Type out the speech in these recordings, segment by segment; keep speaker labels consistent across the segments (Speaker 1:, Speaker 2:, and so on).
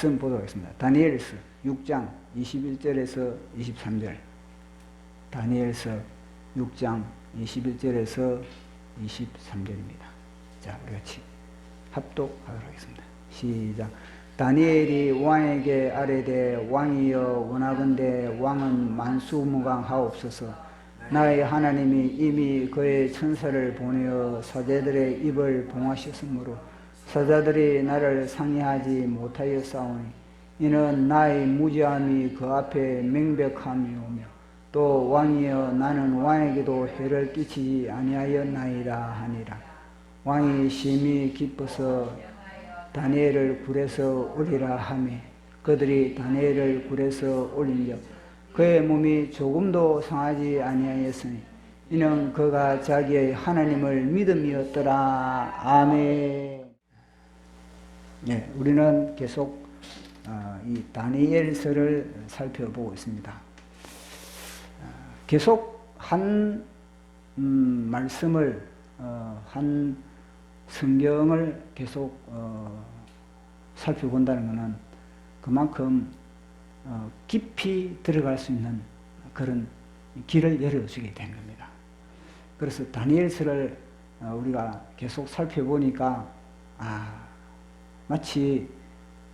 Speaker 1: 말씀 보도록 하겠습니다. 다니엘서 6장 21절에서 23절. 다니엘서 6장 21절에서 23절입니다. 자, 우리 같이 합독하도록 하겠습니다. 시작. 다니엘이 왕에게 아뢰되 왕이여 원하건대 왕은 만수무강하옵소서. 나의 하나님이 이미 그의 천사를 보내어 사제들의 입을 봉하셨으므로 사자들이 나를 상의하지 못하였사오니 이는 나의 무지함이 그 앞에 명백함이오며 또 왕이여 나는 왕에게도 해를 끼치지 아니하였나이다 하니라. 왕이 심히 기뻐서 다니엘을 굴에서 올리라 하며 그들이 다니엘을 굴에서 올린즉 그의 몸이 조금도 상하지 아니하였으니 이는 그가 자기의 하나님을 믿음이었더라. 아멘. 네, 우리는 계속 이 다니엘서를 살펴보고 있습니다. 계속 한 말씀을 한 성경을 계속 살펴본다는 것은 그만큼 깊이 들어갈 수 있는 그런 길을 열어주게 된 겁니다. 그래서 다니엘서를 우리가 계속 살펴보니까 마치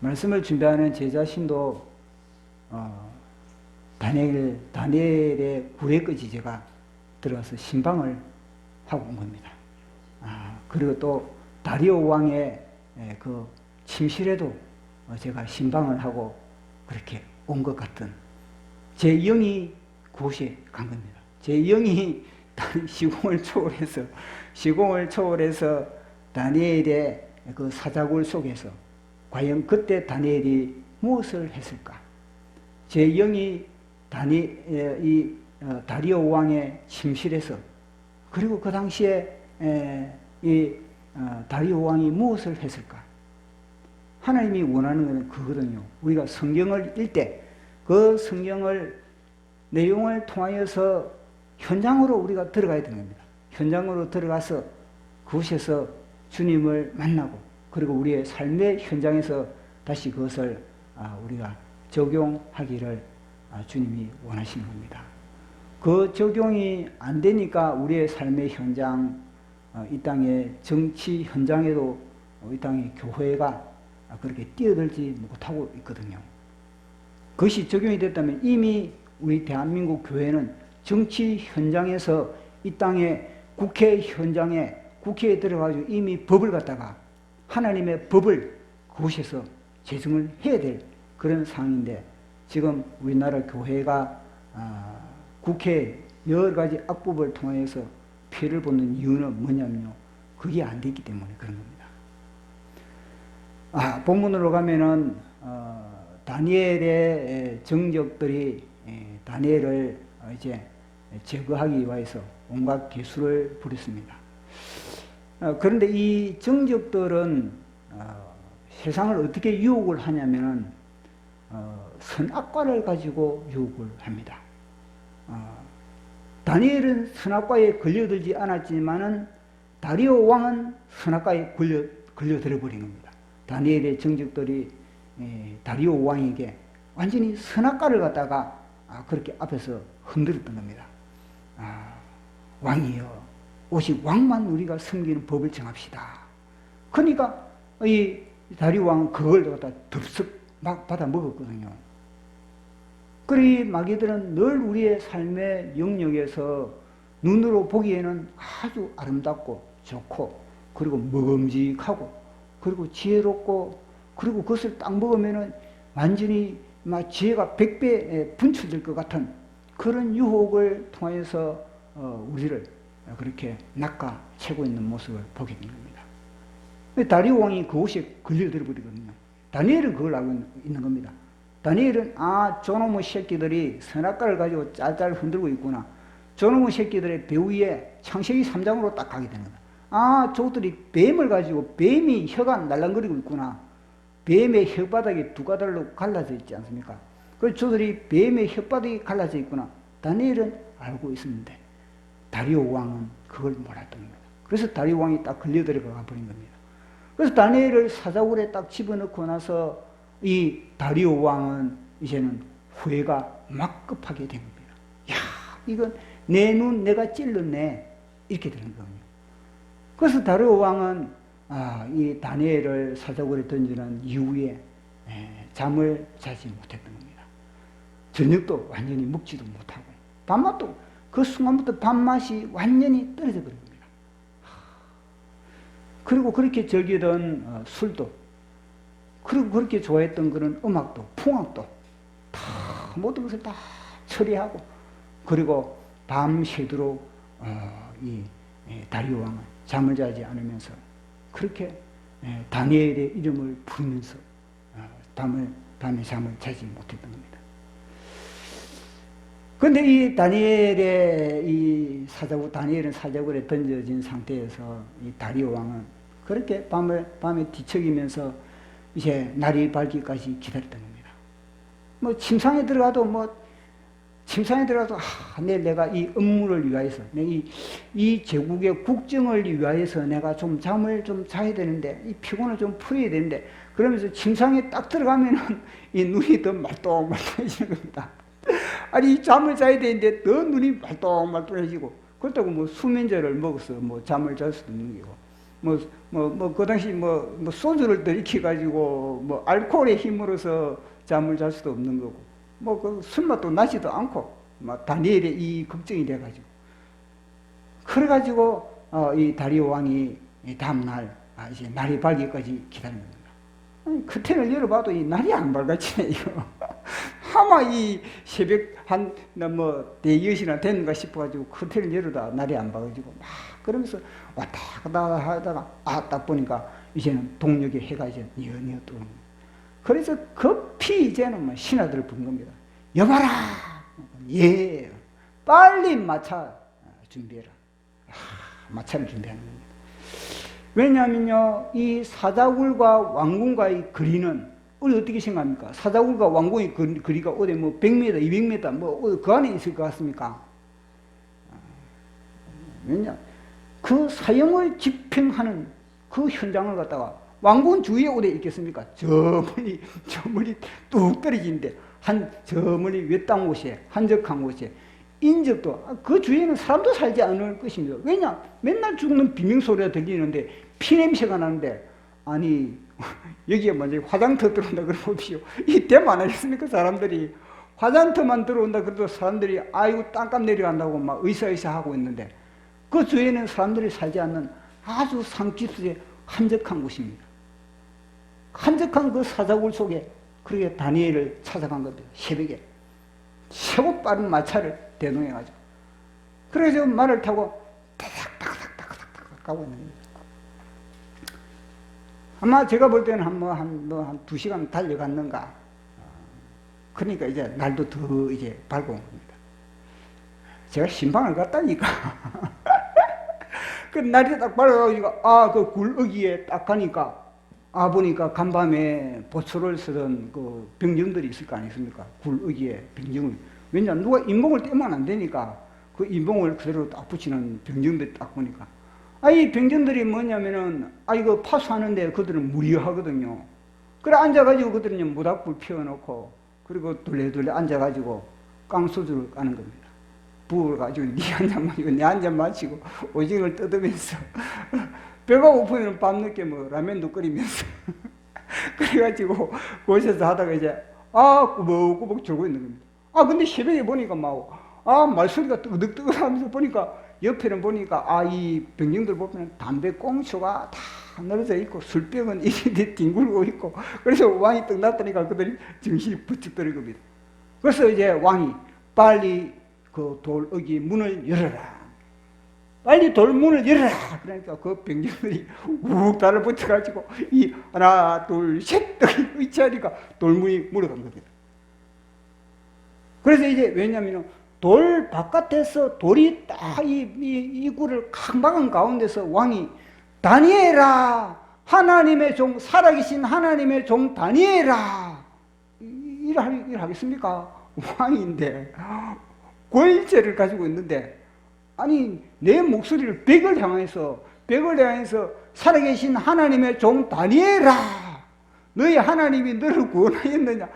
Speaker 1: 말씀을 준비하는 제 자신도 다니엘의 굴에까지 제가 들어가서 신방을 하고 온 겁니다. 그리고 또 다리오 왕의 그 침실에도 제가 신방을 하고 그렇게 온 것 같은 제 영이 그곳에 간 겁니다. 제 영이 시공을 초월해서 다니엘의 그 사자굴 속에서 과연 그때 다니엘이 무엇을 했을까? 제 영이 다리오 왕의 침실에서 그리고 그 당시에 다리오 왕이 무엇을 했을까? 하나님이 원하는 것은 그거거든요. 우리가 성경을 읽을 때 그 성경을 내용을 통하여서 현장으로 우리가 들어가야 되는 겁니다. 현장으로 들어가서 그곳에서 주님을 만나고 그리고 우리의 삶의 현장에서 다시 그것을 우리가 적용하기를 주님이 원하시는 겁니다. 그 적용이 안 되니까 우리의 삶의 현장, 이 땅의 정치 현장에도 이 땅의 교회가 그렇게 뛰어들지 못하고 있거든요. 그것이 적용이 됐다면 이미 우리 대한민국 교회는 정치 현장에서 이 땅의 국회 현장에 국회에 들어가서 이미 법을 갖다가 하나님의 법을 그곳에서 제정을 해야 될 그런 상황인데 지금 우리나라 교회가 국회 여러 가지 악법을 통해서 피해를 보는 이유는 뭐냐면요. 그게 안 됐기 때문에 그런 겁니다. 본문으로 가면은 다니엘의 정적들이 다니엘을 이제 제거하기 위해서 온갖 기술을 부렸습니다. 그런데 이 정적들은 세상을 어떻게 유혹을 하냐면은 선악과를 가지고 유혹을 합니다. 다니엘은 선악과에 걸려들지 않았지만은 다리오 왕은 선악과에 걸려들어 버린 겁니다. 다니엘의 정적들이 다리오 왕에게 완전히 선악과를 갖다가 그렇게 앞에서 흔들었던 겁니다. 왕이여, 오직 왕만 우리가 섬기는 법을 정합시다. 그러니까 이 다리오 왕은 그걸 갖다 덥석 막 받아 먹었거든요. 그리 마귀들은 늘 우리의 삶의 영역에서 눈으로 보기에는 아주 아름답고 좋고 그리고 먹음직하고 그리고 지혜롭고 그리고 그것을 딱 먹으면은 완전히 막 지혜가 100배 분출될 것 같은 그런 유혹을 통해서 우리를 그렇게 낚아채고 있는 모습을 보게 된 겁니다. 다리오 왕이 그곳에 걸려들어 버리거든요. 다니엘은 그걸 알고 있는 겁니다. 다니엘은 저놈의 새끼들이 선악과를 가지고 짤짤 흔들고 있구나. 저놈의 새끼들의 배 위에 창세기 3장으로 딱 가게 되는 거다. 저것들이 뱀을 가지고 뱀이 혀가 날랑거리고 있구나. 뱀의 혓바닥이 두 가닥으로 갈라져 있지 않습니까? 그래서 저들이 뱀의 혓바닥이 갈라져 있구나. 다니엘은 알고 있었는데 다리오 왕은 그걸 몰랐던 겁니다. 그래서 다리오 왕이 딱 걸려 들어가 버린 겁니다. 그래서 다니엘을 사자굴에 딱 집어넣고 나서 이 다리오 왕은 이제는 후회가 막 급하게 된 겁니다. 야, 이건 내 눈 내가 찔렀네. 이렇게 되는 거거든요. 그래서 다리오 왕은 이 다니엘을 사자굴에 던지는 이후에 잠을 자지 못했던 겁니다. 저녁도 완전히 먹지도 못하고 밥맛도 그 순간부터 밥맛이 완전히 떨어져 버린 겁니다. 그리고 그렇게 즐기던 술도, 그리고 그렇게 좋아했던 그런 음악도, 풍악도 다 모든 것을 다 처리하고, 그리고 밤새도록 이 다리오 왕은 잠을 자지 않으면서 그렇게 다니엘의 이름을 부르면서 밤에 잠을 자지 못했던 겁니다. 그런데 이 다니엘은 사자굴에 던져진 상태에서 이 다리오 왕은 그렇게 밤에 뒤척이면서 이제 날이 밝기까지 기다렸던 겁니다. 침상에 들어가도 내일 내가 이 업무를 위하여서, 이 제국의 국정을 위하여서 내가 좀 잠을 좀 자야 되는데, 이 피곤을 좀 풀어야 되는데, 그러면서 침상에 딱 들어가면은 이 눈이 더 말똥말똥해지는 겁니다. 아니, 잠을 자야 되는데 더 눈이 말똥말똥해지고, 그렇다고 수면제를 먹어서 잠을 잘 수도 없는 거고, 그 당시 소주를 들이켜가지고 알코올의 힘으로서 잠을 잘 수도 없는 거고, 그 술맛도 나지도 않고, 다니엘의 이 걱정이 돼가지고, 그래가지고, 이 다리오 왕이 다음날, 이제 날이 밝기까지 기다린 겁니다. 아니, 커튼을 열어봐도 이 날이 안 밝아지네, 이거. 아마 이 새벽 대여시나 됐는가 싶어가지고, 커튼을 열어다 날이 안 밝아지고, 그러면서 왔다 갔다 하다가, 딱 보니까, 이제는 동력의 해가 이제 뉘어뉘어 뜨는 겁니다. 그래서 급히 이제는 신하들을 부른 겁니다. 여봐라! 예, 빨리 마차 준비해라. 마차를 준비하는 겁니다. 왜냐하면요, 이 사자굴과 왕궁과의 거리는 어떻게 생각합니까? 사자굴과 왕궁의 거리가 어디 100m, 200m 그 안에 있을 것 같습니까? 왜냐? 그 사형을 집행하는 그 현장을 갖다가 왕궁 주위에 어디 있겠습니까? 저 멀리 뚝 떨어지는데, 저 멀리 외딴 곳에, 한적한 곳에, 인적도, 그 주위에는 사람도 살지 않을 것입니다. 왜냐? 맨날 죽는 비명소리가 들리는데, 피냄새가 나는데, 아니, 여기에 먼저 화장터 들어온다 그러십시오. 이 대만 아니겠습니까? 사람들이. 화장터만 들어온다 그래도 사람들이, 아이고, 땅값 내려간다고 막 의사의사 하고 있는데, 그 주위에는 사람들이 살지 않는 아주 산기슭의 한적한 곳입니다. 한적한 그 사자굴 속에 그렇게 다니엘을 찾아간 겁니다. 새벽에 최고 빠른 마차를 대동해가지고, 그래서 말을 타고 타닥타닥타닥타닥 가고 있는 겁니다. 아마 제가 볼 때는 한 2시간 달려갔는가. 그러니까 이제 날도 더 이제 밝고 온 겁니다. 제가 신방을 갔다니까. 그 날이 딱 밝아가지고, 그 굴어기에 딱 가니까, 보니까 간밤에 보초를 쓰던 그 병정들이 있을 거 아니겠습니까? 굴어기에 병정을. 왜냐, 누가 인봉을 떼면 안 되니까 그 인봉을 그대로 딱 붙이는 병정들이 딱 보니까. 이 병정들이 뭐냐면은, 이거 파수하는데 그들은 무리하거든요. 그래, 앉아가지고 그들은 모닥불 피워놓고, 그리고 둘레둘레 앉아가지고 깡소주를 까는 겁니다. 부어가지고 네 한 잔 마시고 내 한 잔 마시고 오징어를 뜯으면서 배가 고프면 밤늦게 라면도 끓이면서 그래가지고 곳에서 하다가 이제 꾸벅꾸벅 졸고 있는 겁니다. 근데 새벽에 보니까 말소리가 뜨거뜨거 하면서 보니까 옆에는 보니까 이 병정들 보면 담배 꽁초가 다 늘어져 있고 술병은 이리 뒹굴고 있고, 그래서 왕이 떡 났다니까 그들이 정신이 부쩍 들은 겁니다. 그래서 이제 왕이 빨리 그 돌어기 문을 열어라. 빨리 돌문을 열어라. 그러니까 그 병정들이 욱 달라붙어가지고 하나 둘 셋 의치하니까 돌문이 물어간 겁니다. 그래서 이제 왜냐하면 돌 바깥에서 돌이 딱 이 굴을 칵 막은 가운데서 왕이 다니엘아, 하나님의 종, 살아계신 하나님의 종 다니엘아, 일하겠습니까? 왕인데 고일제를 가지고 있는데, 내 목소리를 벽을 향해서 살아계신 하나님의 종 다니엘아, 너희 하나님이 너를 구원하였느냐?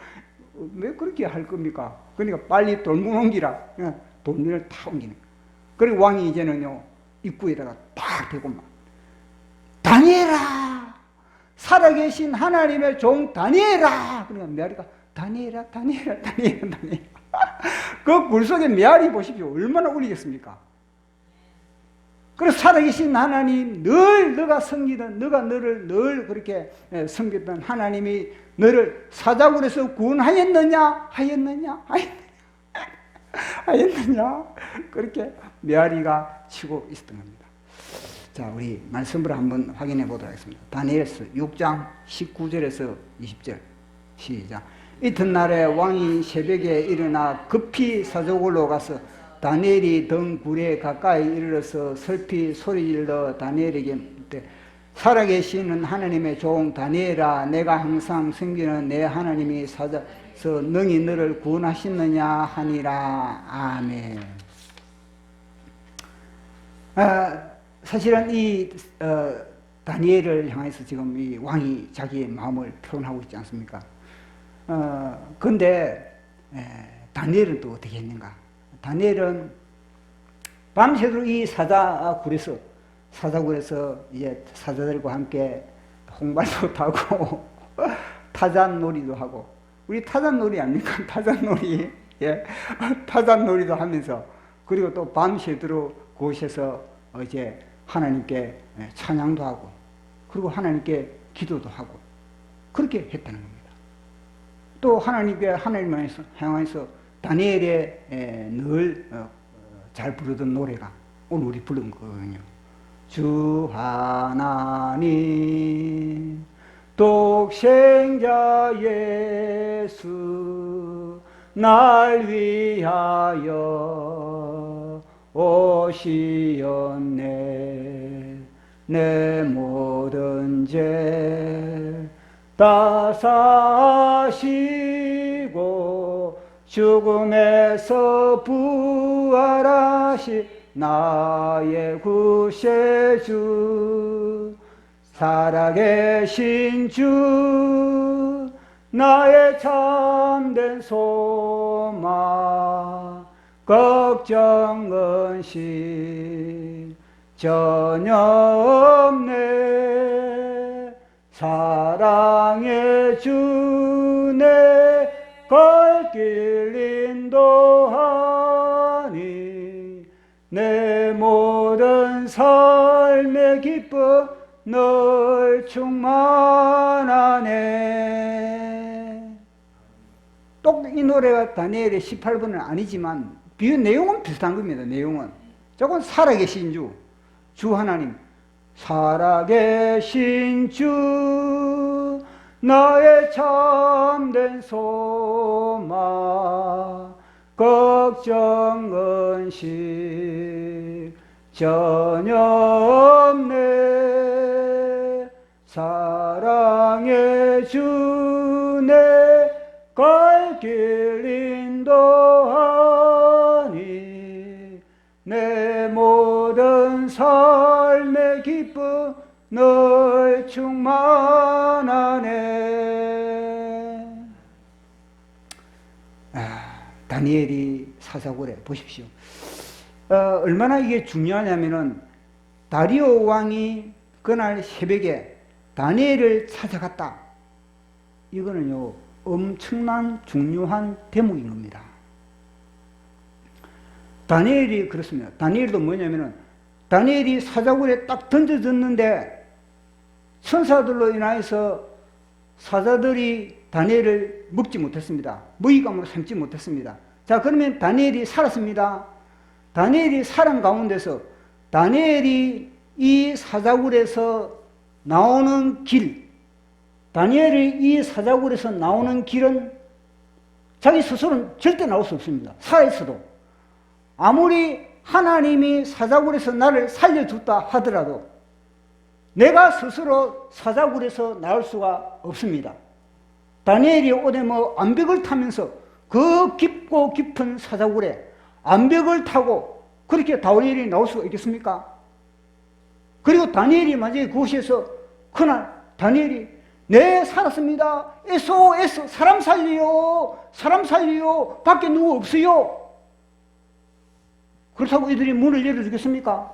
Speaker 1: 왜 그렇게 할 겁니까? 그러니까 빨리 돌문 옮기라. 돌문을 탁 옮기는 거예요. 그리고 왕이 이제는요, 입구에다가 탁 대고 막, 다니엘아! 살아계신 하나님의 종 다니엘아! 그러니까 메아리가, 다니엘아. 그 물속에 메아리 보십시오. 얼마나 울리겠습니까? 그래서 살아계신 하나님, 늘 너가 섬기던, 너가 너를 늘 그렇게 섬겼던 하나님이 너를 사자굴에서 구원하였느냐? 하였느냐? 그렇게 메아리가 치고 있었던 겁니다. 자, 우리 말씀을 한번 확인해 보도록 하겠습니다. 다니엘서 6장 19절에서 20절. 시작. 이튿날에 왕이 새벽에 일어나 급히 사자굴로 가서 다니엘이 등 굴에 가까이 이르러서 슬피 소리질러 다니엘에게 묻되, 살아계시는 하나님의 종 다니엘아, 내가 항상 섬기는 내 하나님이 사자서 능히 너를 구원하시느냐 하니라. 아멘. 사실은 이 다니엘을 향해서 지금 이 왕이 자기의 마음을 표현하고 있지 않습니까? 근데 다니엘은 또 어떻게 했는가? 다니엘은 밤새도록 이 사자굴에서 이제 사자들과 함께 홍발도 타고 타잔놀이도 하고, 우리 타잔놀이 아닙니까? 타잔놀이. 예. 타잔놀이도 하면서, 그리고 또 밤새도록 그곳에서 이제 하나님께 찬양도 하고, 그리고 하나님께 기도도 하고, 그렇게 했다는 겁니다. 또 하나님을 향해서 다니엘의 늘 잘 부르던 노래가 오늘 우리 부른 거거든요. 주 하나님 독생자 예수 날 위하여 오시었네. 내 모든 죄 다 사시고 죽음에서 부활하시 나의 구세주, 살아계신 주, 나의 참된 소망, 걱정 근심 전혀 없네. 사랑의 주내 갈 길 인도하니 내 모든 삶의 기쁨 널 충만하네. 또 이 노래가 다니엘의 18번은 아니지만 내용은 비슷한 겁니다. 내용은 조금 살아계신 주 하나님, 살아계신 주, 나의 참된 소망, 걱정 근심 전혀 없네. 사랑의 주내 갈 길 인도하니 내 모든 삶의 기쁨 널 충만하네. 다니엘이 사사굴에 보십시오. 얼마나 이게 중요하냐면은 다리오 왕이 그날 새벽에 다니엘을 찾아갔다. 이거는요 엄청난 중요한 대목인 겁니다. 다니엘이 그렇습니다. 다니엘도 뭐냐면은 다니엘이 사자굴에 딱 던져졌는데 천사들로 인하여서 사자들이 다니엘을 먹지 못했습니다. 먹잇감으로 삼지 못했습니다. 자, 그러면 다니엘이 살았습니다. 다니엘이 살은 가운데서 다니엘이 이 사자굴에서 나오는 길, 다니엘이 이 사자굴에서 나오는 길은 자기 스스로는 절대 나올 수 없습니다. 살아있어도. 아무리 하나님이 사자굴에서 나를 살려줬다 하더라도 내가 스스로 사자굴에서 나올 수가 없습니다. 다니엘이 오대 암벽을 타면서 그 깊고 깊은 사자굴에 암벽을 타고 그렇게 다니엘이 나올 수가 있겠습니까? 그리고 다니엘이 만약에 그곳에서 그날 다니엘이 네, 살았습니다. SOS, 사람 살려요. 사람 살려요. 밖에 누구 없어요. 그렇다고 이들이 문을 열어주겠습니까?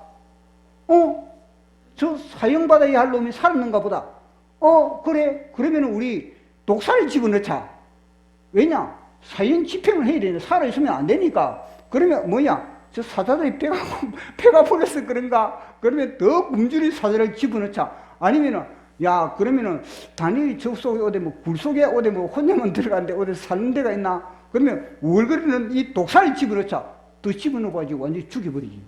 Speaker 1: 저 사형받아야 할 놈이 살았는가 보다. 그래. 그러면 우리 독사를 집어넣자. 왜냐? 사형 집행을 해야 되는데 살아있으면 안 되니까. 그러면 뭐냐? 저 사자들이 배가 불러서 그런가? 그러면 더 굶주린 사자를 집어넣자. 아니면은, 야, 그러면은, 다니엘이 저 속에 어디 뭐, 굴 속에 어디 뭐, 혼자만 들어갔는데 어디 사는 데가 있나? 그러면, 월거리는 이 독사를 집어넣자. 더 집어넣어가지고 완전히 죽여버리지.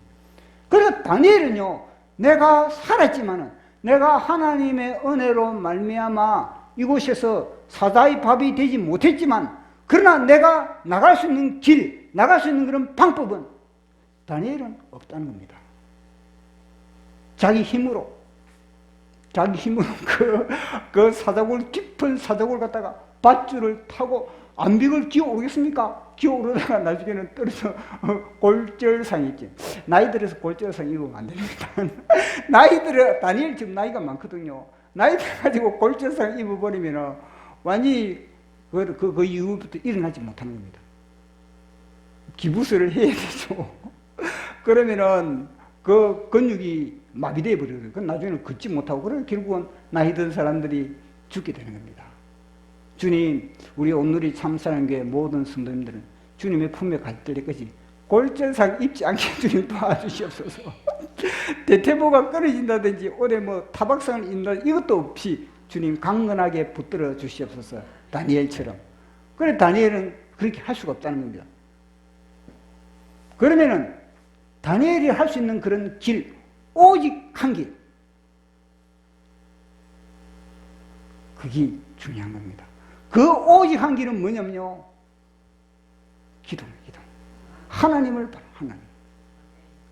Speaker 1: 그래서 다니엘은요, 내가 살았지만은, 내가 하나님의 은혜로 말미암아 이곳에서 사자의 밥이 되지 못했지만, 그러나 내가 나갈 수 있는 길, 나갈 수 있는 그런 방법은 다니엘은 없다는 겁니다. 자기 힘으로 그 사자굴, 깊은 사자굴 갔다가 밧줄을 타고 암벽을 기어 오르겠습니까? 기어 오르다가 나중에는 떨어져 골절상이 있지. 나이 들어서 골절상 입으면 안 됩니다. 다니엘 지금 나이가 많거든요. 나이 들어가지고 골절상 입어버리면 완전히 그 이후부터 일어나지 못하는 겁니다. 기부스를 해야 되죠. 그러면은 그 근육이 마비되어 버려요. 그럼 나중에는 걷지 못하고, 그래 결국은 나이 든 사람들이 죽게 되는 겁니다. 주님, 우리 온누리 참사랑교회 모든 성도님들은 주님의 품에 갈 때까지 골절상 입지 않게 주님 도와주시옵소서. 대퇴보가 끊어진다든지 올해 뭐 타박상을 입는다 이것도 없이 주님 강건하게 붙들어 주시옵소서. 다니엘처럼. 그래 다니엘은 그렇게 할 수가 없다는 겁니다. 그러면은 다니엘이 할 수 있는 그런 길, 오직 한 길. 그게 중요한 겁니다. 그 오직 한 길은 뭐냐면요, 기도입니다. 기도.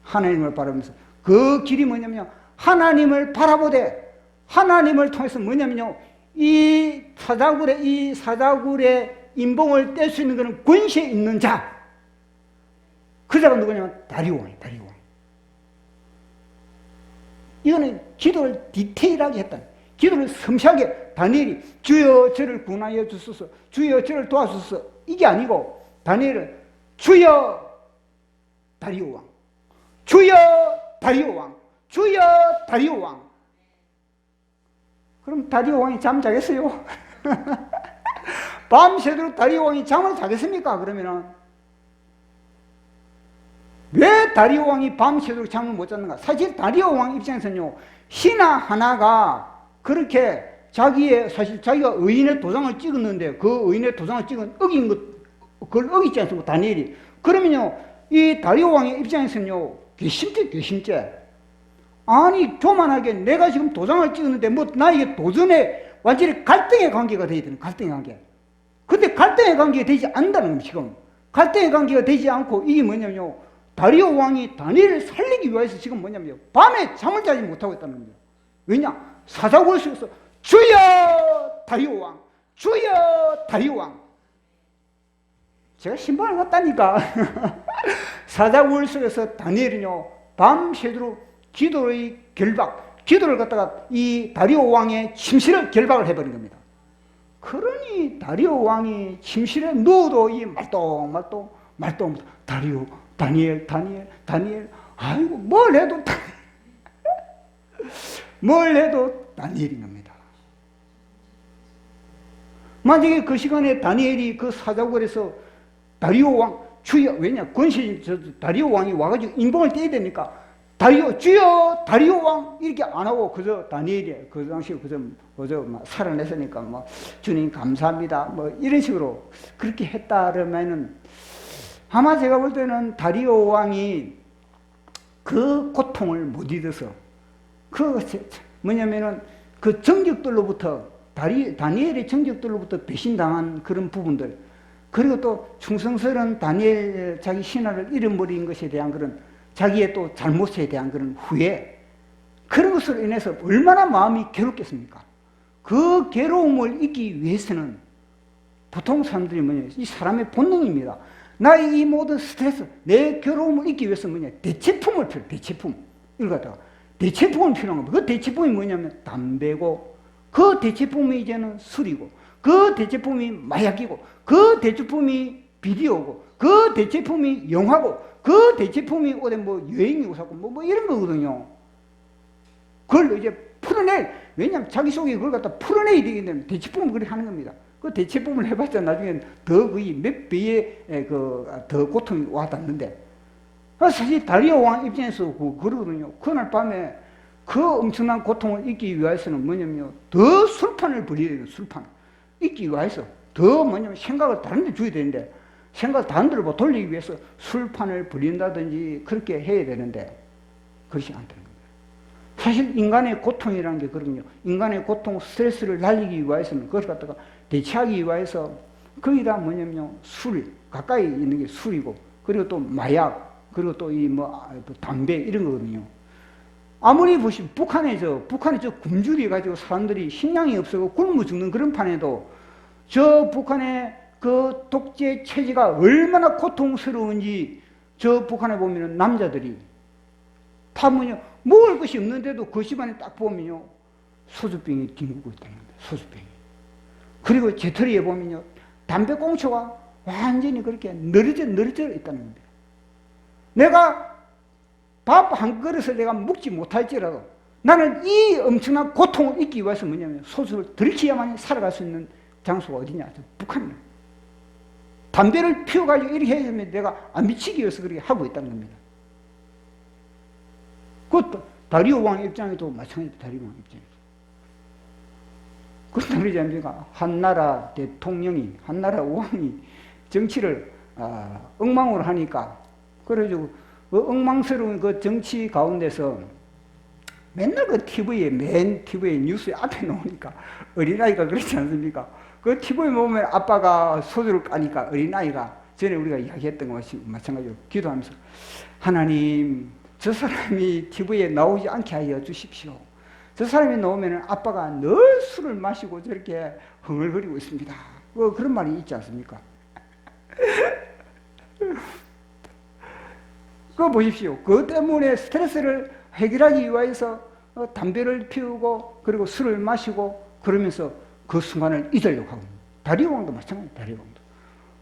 Speaker 1: 하나님을 바라면서 그 길이 뭐냐면요, 하나님을 바라보되, 하나님을 통해서 뭐냐면요, 이 사자굴의 인봉을 뗄 수 있는 것은 권세 있는 자. 그 자가 누구냐면 다리오 왕이에요. 다리오 왕. 이거는 기도를 디테일하게 했다. 기도를 섬세하게, 다니엘이 주여 저를 구원하여 주소서, 주여 저를 도와주소서, 이게 아니고 다니엘은 주여 다리오 왕, 주여 다리오 왕, 주여 다리오 왕. 그럼 다리오 왕이 잠 자겠어요? 밤새도록 다리오 왕이 잠을 자겠습니까? 그러면은 왜 다리오 왕이 밤새도록 잠을 못 잤는가? 사실 다리오 왕 입장에서는요, 신하 하나가 그렇게 자기가 의인의 도장을 찍었는데, 그 의인의 도장을 찍은 그걸 어기지 않습니까? 다니엘이. 그러면요, 이 다리오 왕의 입장에서는요, 괘씸죄. 아니, 교만하게 내가 지금 도장을 찍었는데, 뭐, 나에게 도전에 완전히 갈등의 관계가 되어야 되는, 갈등의 관계. 근데 갈등의 관계가 되지 않는다는 겁니다, 지금. 갈등의 관계가 되지 않고, 이게 뭐냐면요, 다리오 왕이 다니엘을 살리기 위해서 지금 뭐냐면요, 밤에 잠을 자지 못하고 있다는 겁니다. 왜냐? 사자굴 속에서 주여 다리오 왕, 주여 다리오 왕. 제가 신방을 갔다니까. 사자굴 속에서 다니엘은요, 밤새도록 기도의 기도를 갖다가 이 다리오 왕의 침실을 결박을 해버린 겁니다. 그러니 다리오 왕이 침실에 누워도 이 말똥 다니엘. 아이고, 뭘 해도 다니엘인 겁니다. 만약에 그 시간에 다니엘이 그 사자굴에서 다리오 왕, 주여, 왜냐, 다리오 왕이 와가지고 인봉을 떼야 되니까, 주여, 다리오 왕, 이렇게 안 하고, 그저 다니엘이, 그 당시에 그저 살아냈으니까, 주님 감사합니다. 이런 식으로 그렇게 했다면은, 아마 제가 볼 때는 다리오 왕이 그 고통을 못 잊어서, 뭐냐면은, 그 정적들로부터, 다니엘의 정적들로부터 배신당한 그런 부분들, 그리고 또 충성스러운 다니엘 자기 신하를 잃어버린 것에 대한 그런 자기의 또 잘못에 대한 그런 후회, 그런 것으로 인해서 얼마나 마음이 괴롭겠습니까? 그 괴로움을 잊기 위해서는 보통 사람들이 뭐냐, 이 사람의 본능입니다. 나의 이 모든 스트레스, 내 괴로움을 잊기 위해서 뭐냐, 대체품을 필요해. 대체품. 이걸 갖다가 대체품을 필요한 겁니다. 그 대체품이 뭐냐면 담배고 그 대체품이 이제는 술이고, 그 대체품이 마약이고, 그 대체품이 비디오고, 그 대체품이 영화고, 그 대체품이 어디 뭐 여행이고 자꾸 뭐 이런 거거든요. 그걸 이제 풀어낼, 왜냐하면 자기 속에 그걸 갖다 풀어내야 되기 때문에 대체품을 그렇게 하는 겁니다. 그 대체품을 해봤자 나중에 더 거의 몇 배의 더 고통이 와닿는데, 사실 다리오 왕 입장에서 그러거든요. 그날 밤에 그 엄청난 고통을 잊기 위해서는 뭐냐면요, 더 술판을 벌여야 돼요. 술판 잊기 위해서 더 뭐냐면 생각을 다른 데 줘야 되는데, 생각을 다른 데로 뭐 돌리기 위해서 술판을 벌인다든지 그렇게 해야 되는데 그것이 안 되는 겁니다. 사실 인간의 고통이라는 게 그렇군요. 인간의 고통, 스트레스를 날리기 위해서는 그것을 갖다가 대체하기 위해서 거기다 뭐냐면요, 술, 가까이 있는 게 술이고, 그리고 또 마약, 그리고 또 이 담배 이런 거거든요. 아무리 보시면 북한에 저 굶주려 가지고 사람들이 식량이 없어서 굶어 죽는 그런 판에도 저 북한의 그 독재 체제가 얼마나 고통스러운지 저 북한에 보면은 남자들이 다 뭐냐, 먹을 것이 없는데도 그 집안에 딱 보면요, 소주병이 뒹구고 있다는 겁니다. 소주병이. 그리고 재떨이에 보면요, 담배꽁초가 완전히 그렇게 늘어져 있다는 겁니다. 내가 밥 한 그릇을 내가 먹지 못할지라도 나는 이 엄청난 고통을 잊기 위해서 뭐냐면 소주를 들키야만 살아갈 수 있는 장소가 어디냐? 북한입니다. 담배를 피워가지고 이렇게 해야 되면 내가 안 미치기 위해서 그렇게 하고 있다는 겁니다. 그것도 다리오 왕 입장에도 마찬가지입니다. 다리오 왕 입장에서. 그렇다고 그러지 않습니까? 한나라 대통령이, 한나라 왕이 정치를 엉망으로 하니까, 그래가지고 그 엉망스러운 그 정치 가운데서 맨날 그 TV에, 맨 TV에 뉴스에 앞에 나오니까 어린아이가 그렇지 않습니까? 그 TV에 보면 아빠가 소주를 까니까 어린아이가 전에 우리가 이야기했던 것과 마찬가지로 기도하면서 하나님, 저 사람이 TV에 나오지 않게 하여 주십시오. 저 사람이 나오면 아빠가 늘 술을 마시고 저렇게 흥얼거리고 있습니다. 그런 말이 있지 않습니까? 그거 보십시오. 그것 때문에 스트레스를 해결하기 위해서 담배를 피우고 그리고 술을 마시고 그러면서 그 순간을 잊으려고 하고. 다리오 왕도 마찬가지입니다. 다리오 왕도.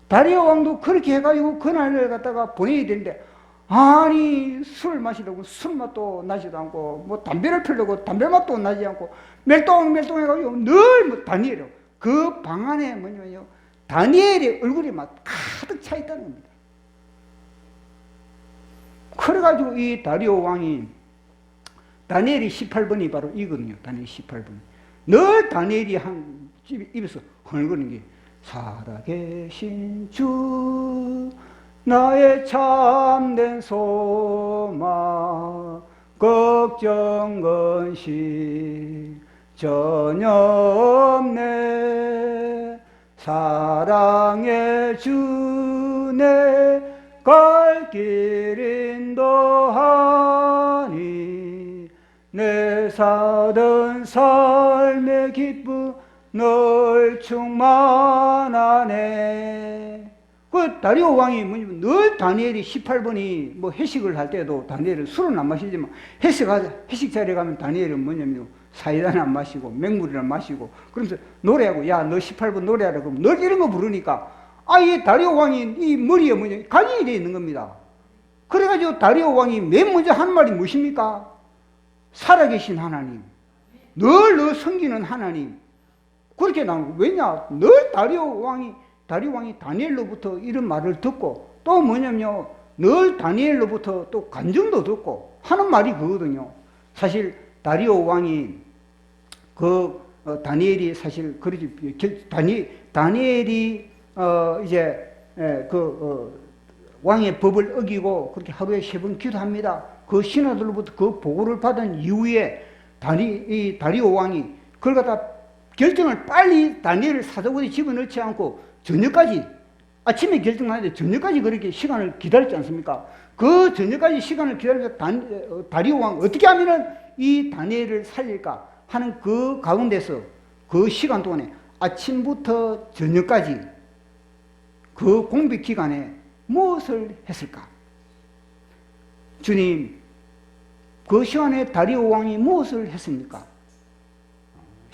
Speaker 1: 다리오 왕도 그렇게 해가지고 그날을 갖다가 보내야 되는데, 아니 술을 마시려고 술 맛도 나지도 않고 뭐 담배를 피우려고 담배 맛도 나지 않고 멜똥해가지고 늘 뭐 다니엘이요. 그 방 안에 뭐냐면요, 다니엘의 얼굴이 막 가득 차 있다는 겁니다. 그래가지고 이 다리오 왕이, 다니엘이 18번이 바로 이거든요. 다니엘 18번. 늘 다니엘이 한 입에서 흥얼거리는 게, 살아계신 주 나의 참된 소망, 걱정 근심 전혀 없네. 사랑의 주 내 갈 길 인도하니, 내 사던 삶의 기쁨 늘 충만하네. 그 다리오 왕이 뭐냐면 늘 다니엘이 18번이 뭐 회식을 할 때도 다니엘은 술은 안 마시지만 회식 자리에 가면 다니엘은 뭐냐면 사이다는 안 마시고 맹물이나 마시고, 그러면서 노래하고, 야 너 18번 노래하라 그러면 늘 이런 거 부르니까, 이 다리오 왕이 이 머리에 뭐냐 각인이 되어 있는 겁니다. 그래가지고 다리오 왕이 맨 먼저 한 말이 무엇입니까? 살아계신 하나님, 늘 섬기는 하나님. 그렇게 나온 거예요. 왜냐? 늘 다리오 왕이 다니엘로부터 이런 말을 듣고, 또 뭐냐면요, 늘 다니엘로부터 또 간증도 듣고 하는 말이 그거거든요. 사실 다리오 왕이 다니엘이 사실 그러지, 다니엘이 왕의 법을 어기고 그렇게 하루에 3번 기도합니다. 그 신하들로부터 그 보고를 받은 이후에 다리오 왕이 그걸 갖다 결정을 빨리 다니엘을 사도국에 집어넣지 않고 저녁까지, 아침에 결정하는데 저녁까지 그렇게 시간을 기다렸지 않습니까? 그 저녁까지 시간을 기다려서 다리오 왕 어떻게 하면은 이 다니엘을 살릴까 하는 그 가운데서 그 시간 동안에 아침부터 저녁까지 그 공백 기간에 무엇을 했을까? 주님, 그 시간에 다리오 왕이 무엇을 했습니까?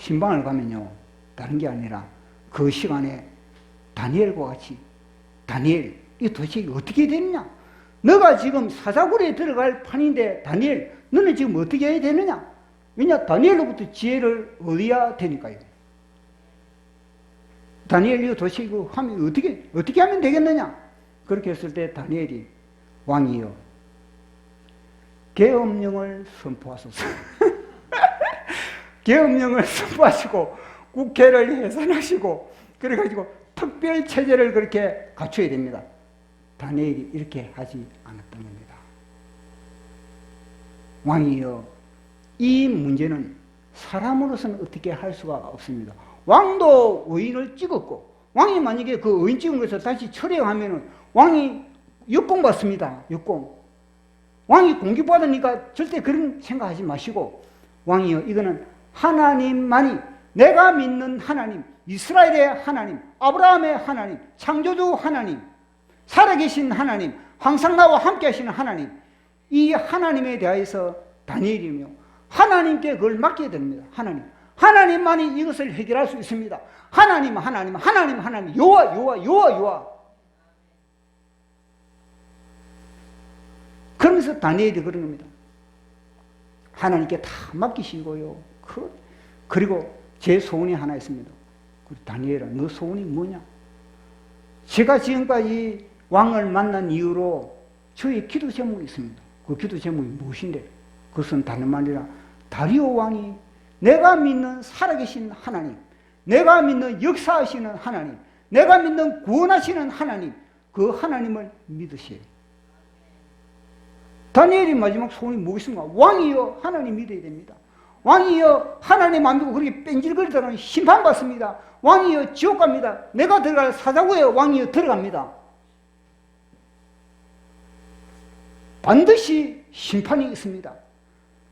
Speaker 1: 신방을 가면요, 다른 게 아니라 그 시간에 다니엘과 같이, 다니엘, 이 도대체 어떻게 되느냐? 너가 지금 사자굴에 들어갈 판인데, 다니엘, 너는 지금 어떻게 해야 되느냐? 왜냐, 다니엘로부터 지혜를 얻어야 되니까요. 다니엘, 이거 도대체 이거 하면 어떻게 하면 되겠느냐? 그렇게 했을 때 다니엘이, 왕이여, 계엄령을 선포하소서. 계엄령을 선포하시고 국회를 해산하시고 그래가지고 특별 체제를 그렇게 갖춰야 됩니다. 다니엘이 이렇게 하지 않았던 겁니다. 왕이여, 이 문제는 사람으로서는 어떻게 할 수가 없습니다. 왕도 의인을 찍었고, 왕이 만약에 그 의인 찍은 것을 다시 처리하면은 왕이 역공 받습니다. 역공. 왕이 공격받으니까 절대 그런 생각하지 마시고, 왕이여, 이거는 하나님만이, 내가 믿는 하나님, 이스라엘의 하나님, 아브라함의 하나님, 창조주 하나님, 살아계신 하나님, 항상 나와 함께 하시는 하나님, 이 하나님에 대하여서 다니엘이며 하나님께 그걸 맡겨야 됩니다. 하나님만이 이것을 해결할 수 있습니다. 하나님, 여호와. 그러면서 다니엘이 그런 겁니다. 하나님께 다 맡기시고요. 그리고 제 소원이 하나 있습니다. 다니엘아, 너 소원이 뭐냐? 제가 지금까지 왕을 만난 이후로 저의 기도 제목이 있습니다. 그 기도 제목이 무엇인데? 그것은 다른 말이라 다리오 왕이 내가 믿는 살아계신 하나님, 내가 믿는 역사하시는 하나님, 내가 믿는 구원하시는 하나님, 그 하나님을 믿으세요. 다니엘이 마지막 소원이 뭐겠습니까? 왕이여, 하나님 믿어야 됩니다. 왕이여, 하나님 안 믿고 그렇게 뺀질거리다가 심판받습니다. 왕이여, 지옥 갑니다. 내가 들어갈 사자구에 왕이여 들어갑니다. 반드시 심판이 있습니다.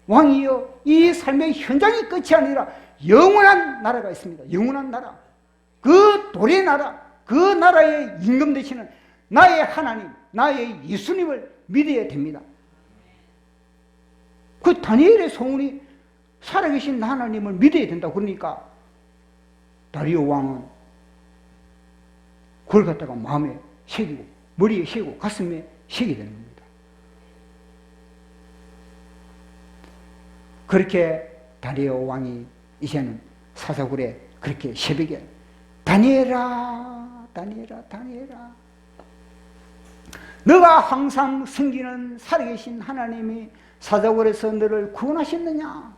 Speaker 1: 왕이여, 이 삶의 현장이 끝이 아니라 영원한 나라가 있습니다. 영원한 나라. 그 돌의 나라, 그 나라의 임금 되시는 나의 하나님, 나의 예수님을 믿어야 됩니다. 그 다니엘의 소원이 살아계신 하나님을 믿어야 된다. 그러니까 다리오 왕은 그걸 갖다가 마음에 새기고 머리에 새기고 가슴에 새기게 되는 겁니다. 그렇게 다리오 왕이 이제는 사자굴에 그렇게 새벽에 다니엘아, 너가 항상 섬기는 살아계신 하나님이 사자굴에서 너를 구원하셨느냐?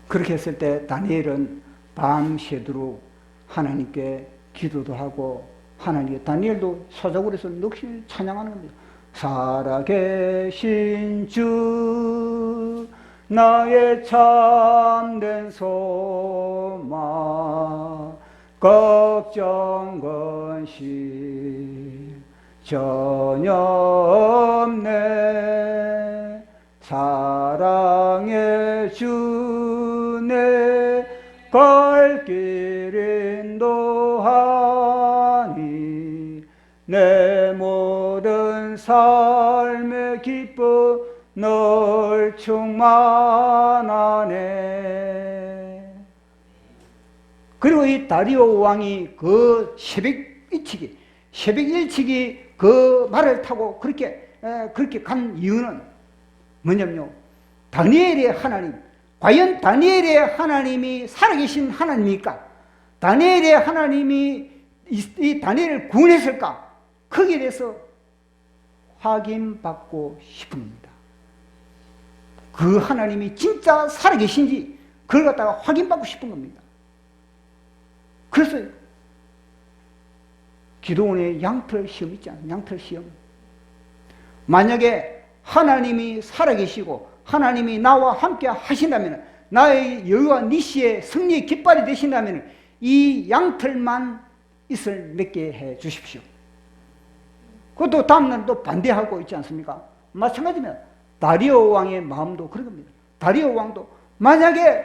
Speaker 1: 그렇게 했을 때 다니엘은 밤새도록 하나님께 기도도 하고 하나님께 다니엘도 사자굴에서 넋이 찬양하는 겁니다. 살아계신 주 나의 참된 소망 걱정 근심 전혀 없네 사랑의 주 내 갈 길 인도하니 내 모든 삶의 기쁨 널 충만하네. 그리고 이 다리오 왕이 그 새벽 일찍이 그 말을 타고 그렇게 간 이유는 뭐냐면요, 다니엘의 하나님, 과연 다니엘의 하나님이 살아계신 하나님입니까? 다니엘의 하나님이 이 다니엘을 구원했을까? 거기에 대해서 확인받고 싶은 겁니다. 그 하나님이 진짜 살아계신지 그걸 갖다가 확인받고 싶은 겁니다. 그래서 기도원의 양털 시험 있잖아요. 양털 시험. 만약에 하나님이 살아계시고 하나님이 나와 함께 하신다면, 나의 여유와 니시의 승리의 깃발이 되신다면 이 양털만 있을 맺게 해 주십시오. 그것도 다음날 또 반대하고 있지 않습니까? 마찬가지입니다. 다리오 왕의 마음도 그런 겁니다. 다리오 왕도 만약에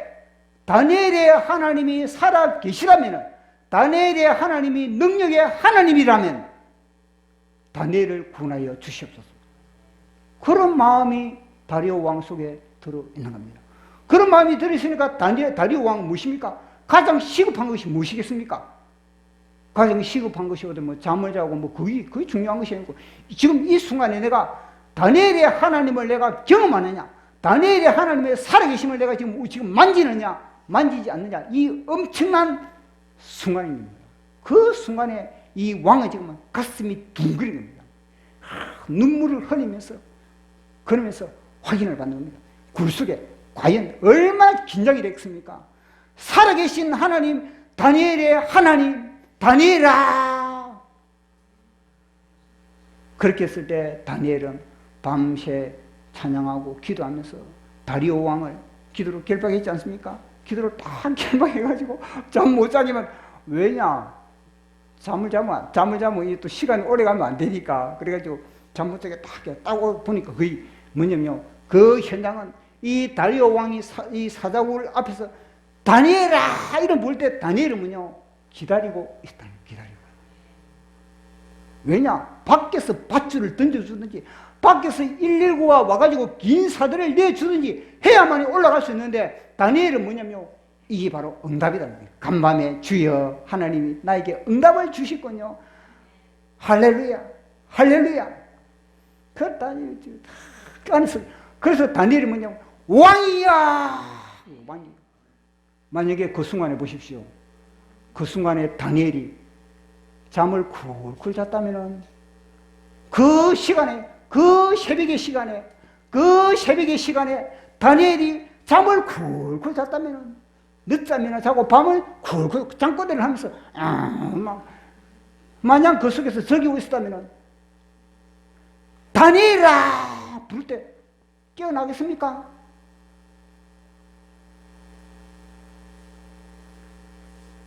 Speaker 1: 다니엘의 하나님이 살아 계시라면, 다니엘의 하나님이 능력의 하나님이라면 다니엘을 구원하여 주시옵소서. 그런 마음이 다리오 왕 속에 들어 있는 겁니다. 그런 마음이 들어있으니까 다리오 왕은 무엇입니까? 가장 시급한 것이 무엇이겠습니까? 가장 시급한 것이 어디 뭐 잠을 자고 뭐 그게 중요한 것이 아니고 지금 이 순간에 내가 다니엘의 하나님을 내가 경험하느냐, 다니엘의 하나님의 살아계심을 내가 지금 만지느냐, 만지지 않느냐, 이 엄청난 순간입니다. 그 순간에 이 왕은 지금 가슴이 둥그린 겁니다. 눈물을 흘리면서 그러면서 확인을 받는 겁니다. 굴 속에 과연 얼마나 긴장이 됐습니까? 살아계신 하나님, 다니엘의 하나님, 다니엘아! 그렇게 했을 때 다니엘은 밤새 찬양하고 기도하면서 다리오 왕을 기도로 결박했지 않습니까? 기도를 다 결박해가지고 잠 못 자기만, 왜냐? 잠을 자면 이 또 시간이 오래 가면 안 되니까. 그래가지고 잠 못 자게 딱 보니까 그게 뭐냐면요. 그 현장은 이 다리오 왕이 이 사자굴 앞에서 다니엘아! 이런 부를 때 다니엘은 뭐냐? 기다리고 있다는 기다리고. 왜냐? 밖에서 밧줄을 던져주든지 밖에서 119가 와가지고 긴 사들을 내주든지 해야만이 올라갈 수 있는데 다니엘은 뭐냐면 이게 바로 응답이다. 간밤에 주여 하나님이 나에게 응답을 주시군요. 할렐루야, 할렐루야. 그 다니엘 안에서 그래서 다니엘이 뭐냐면 왕이야, 왕이. 만약에 그 순간에 보십시오. 그 순간에 다니엘이 잠을 쿨쿨 잤다면은 그 시간에, 그 새벽의 시간에 다니엘이 잠을 쿨쿨 잤다면은 늦잠이나 자고 밤을 쿨쿨 잠꼬대를 하면서 마냥 그 속에서 즐기고 있었다면은 다니엘아 부를 때 깨어나겠습니까?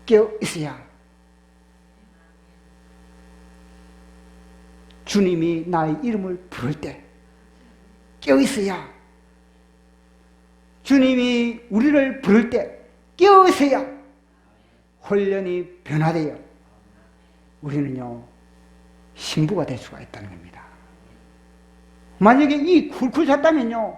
Speaker 1: 깨어 있어야 주님이 나의 이름을 부를 때 깨어 있어야 주님이 우리를 부를 때 깨어 있어야 훈련이 변화되어 우리는요 신부가 될 수가 있다는 겁니다. 만약에 이 쿨쿨 잤다면요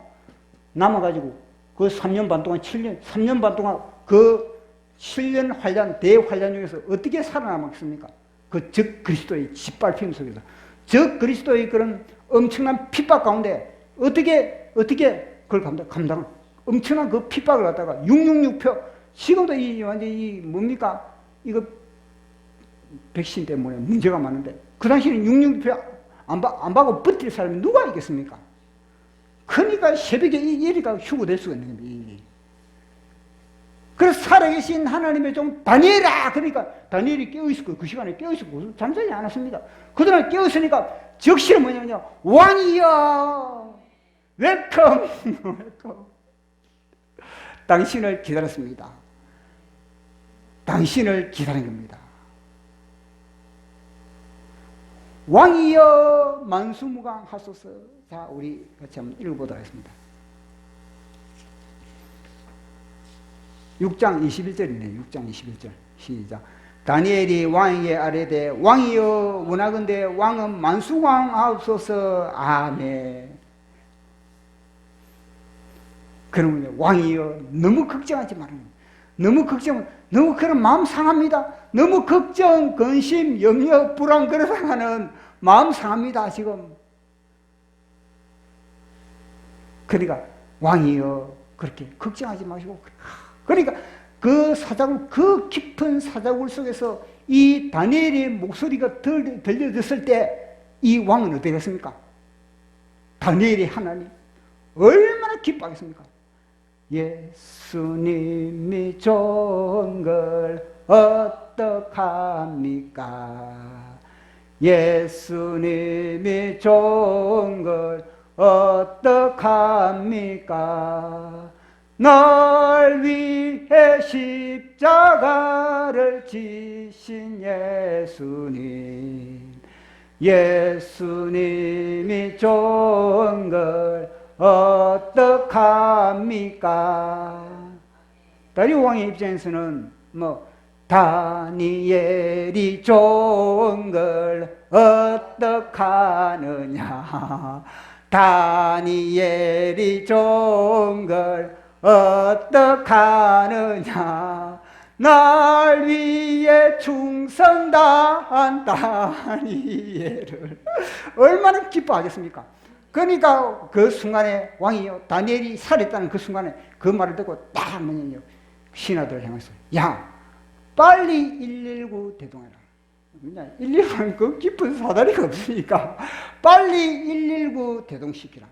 Speaker 1: 남아가지고 그 3년 반 동안 3년 반 동안 그 7년 환란, 대환란 중에서 어떻게 살아남았습니까? 그 적 그리스도의 짓밟힘 속에서 적 그리스도의 그런 엄청난 핍박 가운데 어떻게 그걸 감당 엄청난 그 핍박을 갖다가 666표 지금도 이 완전 이 뭡니까? 이거 백신 때문에 문제가 많은데 그 당시에는 666표 안 받고 버틸 사람이 누가 있겠습니까? 그러니까 새벽에 이리가 휴고될 수가 있는 겁니다. 그래서 살아계신 하나님의 종 다니엘아! 그러니까 다니엘이 깨어있었고 그 시간에 깨어있었고 잠자지 않았습니다. 그동안 깨어있으니까 적시는 뭐냐면요 왕이여 웰컴 웰컴 당신을 기다렸습니다. 당신을 기다린 겁니다. 왕이여 만수무강하소서. 자 우리 같이 한번 읽어보도록 하겠습니다. 6장 21절이네요. 6장 21절 시작. 다니엘이 왕에게 아뢰되 왕이여 원하건대 왕은 만수강하옵소서. 아멘. 그러면 왕이여 너무 걱정하지 말아요. 너무 그런 마음 상합니다. 너무 걱정, 근심, 염려, 불안 그러다가는 마음 상합니다. 지금. 그러니까 왕이여 그렇게 걱정하지 마시고 그러니까 그 사자굴, 그 깊은 사자굴 속에서 이 다니엘의 목소리가 들려졌을 때 이 왕은 어떻게 됐습니까? 다니엘의 하나님 얼마나 기뻐하겠습니까? 예수님이 좋은 걸 어떡합니까? 예수님이 좋은 걸 어떡합니까? 날 위해 십자가를 지신 예수님 예수님이 좋은 걸 어떡합니까? 다리오 왕의 입장에서는 다니엘이 좋은 걸 어떡하느냐 다니엘이 좋은 걸 어떡하느냐 날 위해 충성 다한 다니엘을 얼마나 기뻐하겠습니까? 그러니까 그 순간에 왕이요 다니엘이 살았다는 그 순간에 그 말을 듣고 딱 뭐냐요 신하들을 향해서 야 빨리 119 대동해라. 119는 그 깊은 사다리가 없으니까 빨리 119 대동시키라.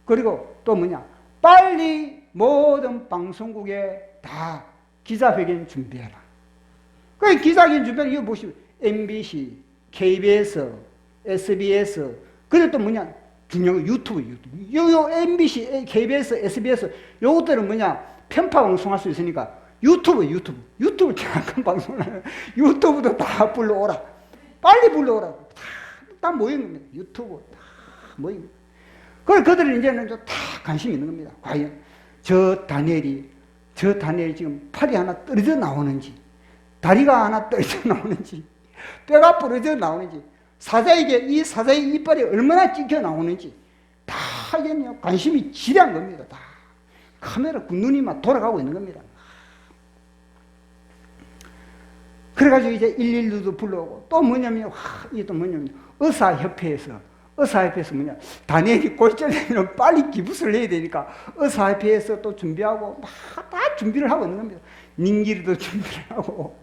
Speaker 1: 그리고 또 뭐냐 빨리 모든 방송국에 다 기자회견 준비해라. 그 기자회견 준비는 이거 보시면 MBC, KBS, SBS 그리고 또 뭐냐 중요한 유튜브. 요 MBC, KBS, SBS 요것들은 뭐냐 편파 방송할 수 있으니까 유튜브 정확한 방송을 하는 유튜브도 다 불러오라. 빨리 불러오라. 다 모인 겁니다. 유튜브 다 모인 겁니다. 그걸 그들은 이제는 다 관심이 있는 겁니다. 과연 저 다니엘이 지금 팔이 하나 떨어져 나오는지, 다리가 하나 떨어져 나오는지, 뼈가 부러져 나오는지, 이 사자의 이빨이 얼마나 찢겨 나오는지 다 이게 관심이 지대한 겁니다. 다 카메라 눈이 막 돌아가고 있는 겁니다. 그래가지고 이제 112도 불러오고 또 뭐냐면 이게 또 뭐냐면 의사협회에서 뭐냐 다니엘이 골절되면 빨리 기부스를 해야 되니까 의사협회에서 또 준비하고 막 다 준비를 하고 있는 겁니다. 닝기리도 준비를 하고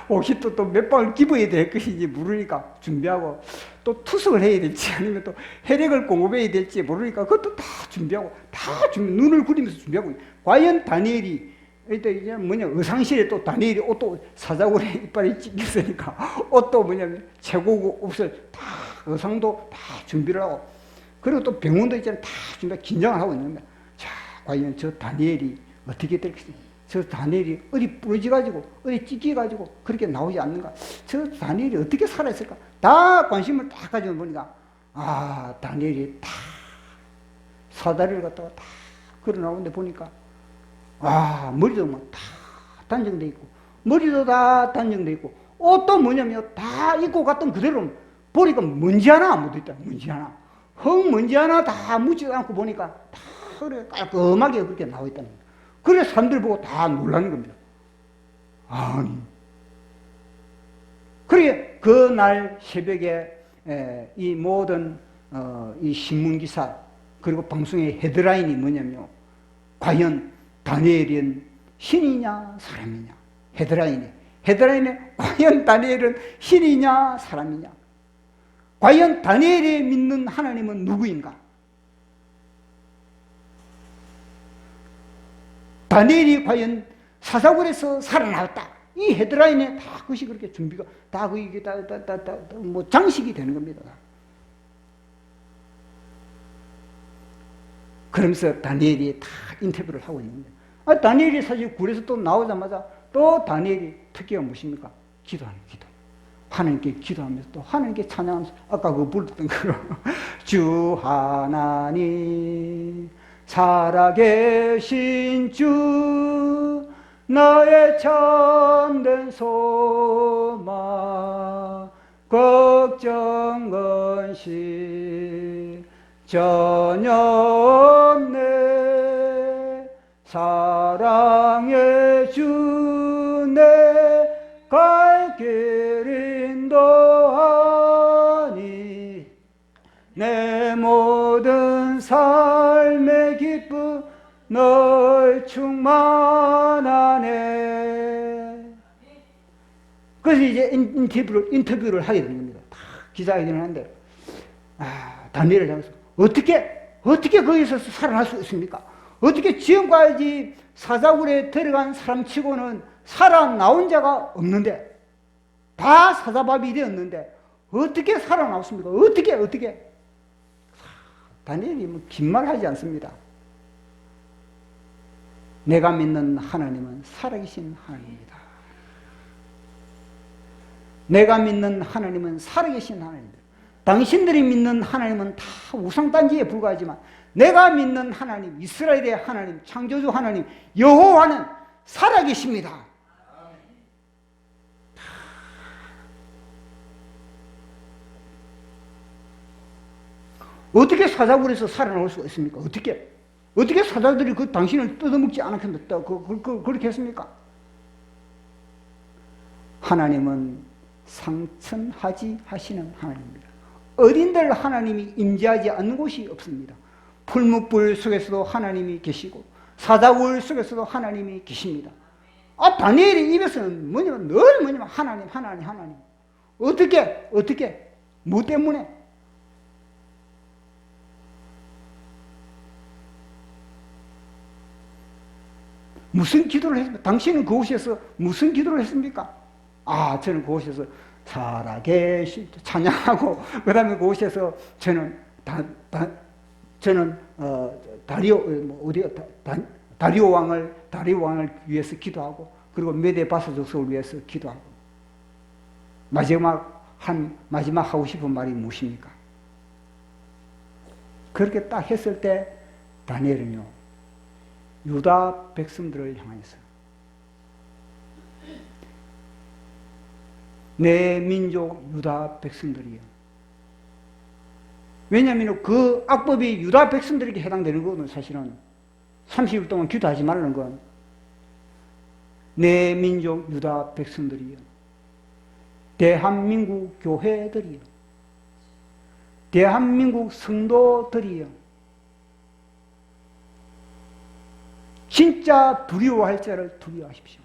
Speaker 1: 혹시 또 몇 방을 기부해야 될 것인지 모르니까 준비하고 또 투석을 해야 될지 아니면 또 혈액을 공급해야 될지 모르니까 그것도 다 준비하고 눈을 그리면서 준비하고 과연 다니엘이 이제 뭐냐 의상실에 또 다니엘이 옷도 사자굴에 이빨이 찢겼으니까 옷도 뭐냐면 최고급 옷을 다 의상도 다 준비를 하고 그리고 또 병원도 있잖아요 다 준비 긴장을 하고 있는 거야. 자 과연 저 다니엘이 어떻게 될 것인지 저 다니엘이 어디 부러져가지고 어디 찢겨가지고 그렇게 나오지 않는가 저 다니엘이 어떻게 살아있을까 다 관심을 딱 가지고 보니까 다니엘이 다 사다리를 갖다가 다 걸어 나오는데 보니까 머리도 막 다 단정돼 있고 머리도 다 단정돼 있고 옷도 뭐냐면 다 입고 갔던 그대로 보니까 먼지 하나 안 묻어있다. 먼지 하나 먼지 하나 다 묻지도 않고 보니까 다 그래 깔끔하게 그렇게 나와 있다는 거예요. 그래서 사람들 보고 다 놀라는 겁니다. 아니 그래 그날 새벽에 이 모든 이 신문기사 그리고 방송의 헤드라인이 뭐냐면 과연 다니엘은 신이냐 사람이냐 헤드라인에 과연 다니엘은 신이냐 사람이냐 과연 다니엘이 믿는 하나님은 누구인가 다니엘이 과연 사자굴에서 살아났다 이 헤드라인에 다 그것이 그렇게 준비가 다 그게 뭐 장식이 되는 겁니다. 그러면서 다니엘이 다 인터뷰를 하고 있는데 다니엘이 사실 굴에서 또 나오자마자 또 다니엘이 특기가 무엇입니까? 기도하는 기도. 하나님께 기도하면서 또 하나님께 찬양하면서 아까 그 불렀던 거로 주 하나님 살아계신 주 나의 참된 소망 걱정 근심 전혀 없네 사랑의 주 내 갈 길 인도하니 내 모든 삶의 기쁨 널 충만하네. 그래서 이제 인터뷰를 하게 되는 겁니다. 다 기자회견을 하는데 다니엘을 향해서 어떻게 거기서 살아날 수 있습니까? 어떻게 지금까지 사자굴에 들어간 사람치고는 살아나온 자가 없는데 다 사자밥이 되었는데 어떻게 살아나왔습니까? 어떻게 다니엘이 뭐 긴 말 하지 않습니다. 내가 믿는 하나님은 살아계신 하나님입니다. 내가 믿는 하나님은 살아계신 하나님입니다. 당신들이 믿는 하나님은 다 우상단지에 불과하지만 내가 믿는 하나님, 이스라엘의 하나님, 창조주 하나님, 여호와는 살아계십니다. 어떻게 사자굴에서 살아나올 수가 있습니까? 어떻게 사자들이 그 당신을 뜯어먹지 않았겠다 그렇게 했습니까? 하나님은 상천하지 하시는 하나님입니다. 어딘들 하나님이 임재하지 않는 곳이 없습니다. 풀무불 속에서도 하나님이 계시고 사자굴 속에서도 하나님이 계십니다. 다니엘의 입에서는 늘 하나님. 어떻게? 뭐 때문에? 무슨 기도를 했습니까? 당신은 그곳에서 무슨 기도를 했습니까? 저는 그곳에서 살아계실 찬양하고, 그 다음에 그곳에서 저는 다리오 왕을 위해서 기도하고, 그리고 메데바사족속을 위해서 기도하고, 마지막 하고 싶은 말이 무엇입니까? 그렇게 딱 했을 때 다니엘은요, 유다 백성들을 향해서 내 민족 유다 백성들이요. 왜냐하면 그 악법이 유다 백성들에게 해당되는 거는 사실은 30일 동안 기도하지 말라는 건 내 민족 유다 백성들이요. 대한민국 교회들이요. 대한민국 성도들이요. 진짜 두려워할 자를 두려워하십시오.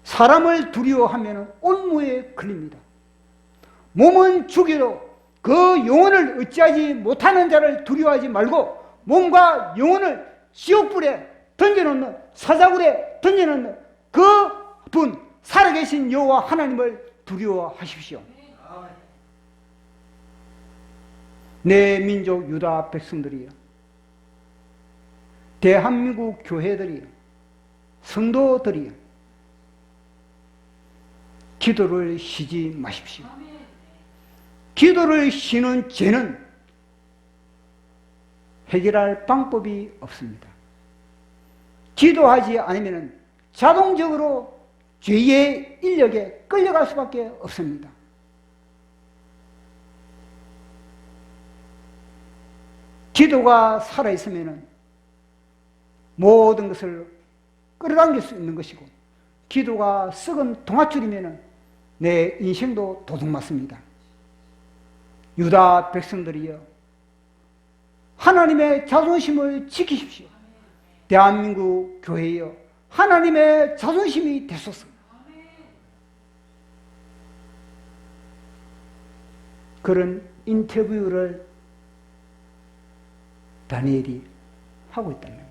Speaker 1: 사람을 두려워하면 온무에 걸립니다. 몸은 죽여도 그 영혼을 어찌하지 못하는 자를 두려워하지 말고 몸과 영혼을 지옥불에 던져놓는, 사자굴에 던져놓는 그분 살아계신 여호와 하나님을 두려워하십시오. 내 민족 유다 백성들이요, 대한민국 교회들이요, 성도들이요, 기도를 쉬지 마십시오. 기도를 쉬는 죄는 해결할 방법이 없습니다. 기도하지 않으면 자동적으로 죄의 인력에 끌려갈 수밖에 없습니다. 기도가 살아있으면 모든 것을 끌어당길 수 있는 것이고, 기도가 썩은 동아줄이면 내 인생도 도둑맞습니다. 유다 백성들이여, 하나님의 자존심을 지키십시오. 대한민국 교회여, 하나님의 자존심이 되소서. 그런 인터뷰를 다니엘이 하고 있다는 겁니다.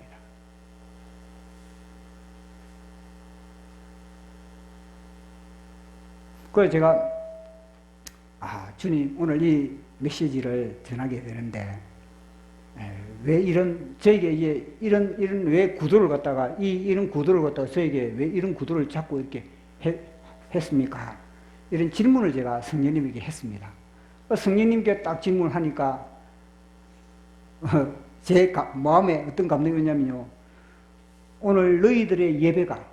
Speaker 1: 그래서 제가 주님, 오늘 이 메시지를 전하게 되는데 왜 저에게 이런 왜 구도를 갖다가 이런 구도를 갖다가 저에게 왜 이런 구도를 자꾸 이렇게 했습니까? 이런 질문을 제가 성령님에게 했습니다. 성령님께 딱 질문하니까 제 마음에 어떤 감동이 있냐면요, 오늘 너희들의 예배가,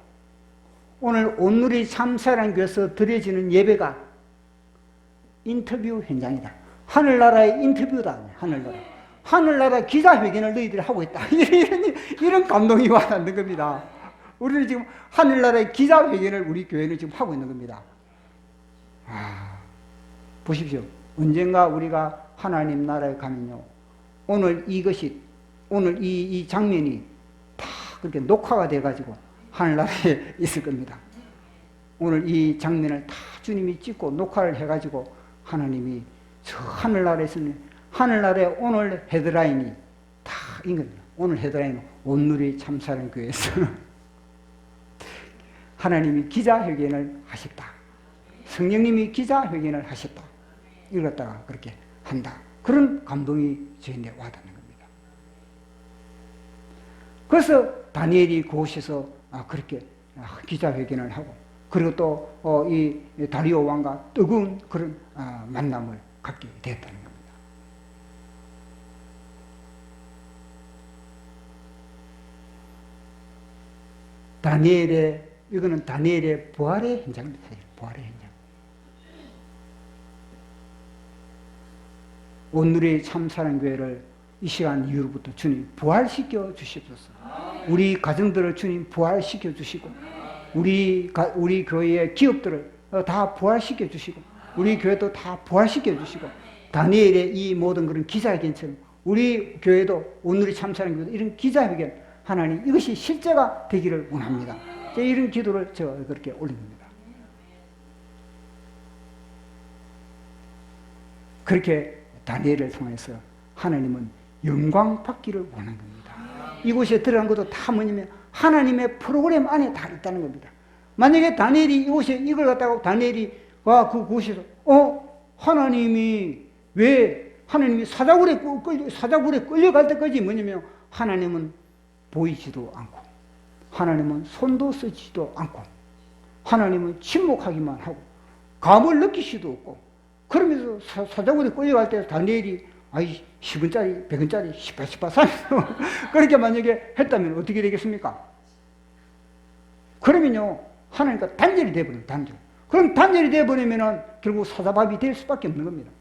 Speaker 1: 오늘 온누리 참사랑교에서 드려지는 예배가 인터뷰 현장이다. 하늘나라의 인터뷰다. 하늘나라 기자회견을 너희들이 하고 있다. 이런 감동이 와닿는 겁니다. 우리는 지금 하늘나라의 기자회견을 우리 교회는 지금 하고 있는 겁니다. 보십시오. 언젠가 우리가 하나님 나라에 가면요, 오늘 이 장면이 다 그렇게 녹화가 돼가지고 하늘나라에 있을 겁니다. 오늘 이 장면을 다 주님이 찍고 녹화를 해가지고 하나님이 저 하늘나라에서는, 하늘나라의 오늘 헤드라인이 다 이겁니다. 오늘 헤드라인은 온누리 참사랑교회에서 하나님이 기자회견을 하셨다. 성령님이 기자회견을 하셨다. 이걸 갖다가 그렇게 한다. 그런 감동이 저희한테 와닿는 겁니다. 그래서 다니엘이 그곳에서 그렇게 기자회견을 하고, 그리고 또 이 다리오 왕과 뜨거운 그런 만남을 갖게 되었다는 겁니다. 이거는 다니엘의 부활의 현장입니다. 부활의 현장. 온누리 참사랑교회를 이 시간 이후로부터 주님 부활시켜 주시옵소서. 우리 가정들을 주님 부활시켜 주시고, 우리 교회의 기업들을 다 부활시켜 주시고, 우리 교회도 다 부활시켜 주시고, 다니엘의 이 모든 그런 기자회견처럼 우리 교회도 온누리 참사랑교회도 이런 기자회견, 하나님 이것이 실제가 되기를 원합니다. 이런 기도를 제가 그렇게 올립니다. 그렇게 다니엘을 통해서 하나님은 영광 받기를 원한 겁니다. 이곳에 들어간 것도 다 뭐냐면 하나님의 프로그램 안에 다 있다는 겁니다. 만약에 다니엘이 이곳에 이걸 갖다가 다니엘이 와 그 곳에서 하나님이 왜 하나님이 사자굴에 끌려갈 때까지 뭐냐면 하나님은 보이지도 않고 하나님은 손도 쓰지도 않고 하나님은 침묵하기만 하고 감을 느끼시도 없고 그러면서 사자굴에 끌려갈 때 다니엘이 10원짜리 100원짜리 18 사면서 그렇게 만약에 했다면 어떻게 되겠습니까? 그러면요 하나님과 단절이 되어버려요. 단절. 그럼 단절이 되어버리면 결국 사자밥이 될 수밖에 없는 겁니다.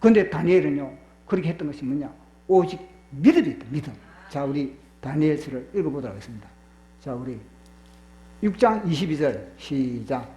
Speaker 1: 그런데 다니엘은요 그렇게 했던 것이 뭐냐, 오직 믿음이 있다. 믿음. 자, 우리 다니엘서를 읽어보도록 하겠습니다. 자, 우리 6장 22절 시작.